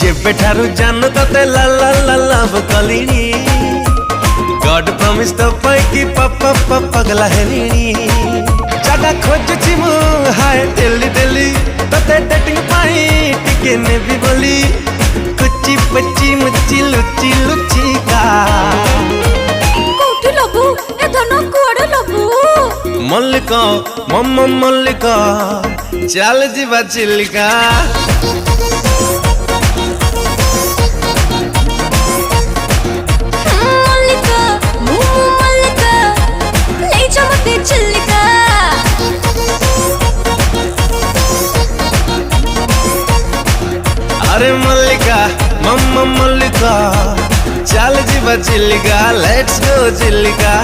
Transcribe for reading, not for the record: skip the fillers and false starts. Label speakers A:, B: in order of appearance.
A: जेबे ठारू जान तते ला ला ला लव कलिनी गॉड प्रॉमिस तो पैकी पापा पगला हेलिनी जागा खोजुची मु हाय डेली डेली तते डेटिंग पाई टिके ने भी बोली कुची पची मुची लुची लुची का
B: कोठी लबू ए धन कुआडे लबू
A: मल्लिका मम्मा मल्लिका चल जीवा चिल्लिका अरे मल्लिका मम्मा मल्लिका चल जीवा चिल्लिका लेट्स गो चिल्लिका।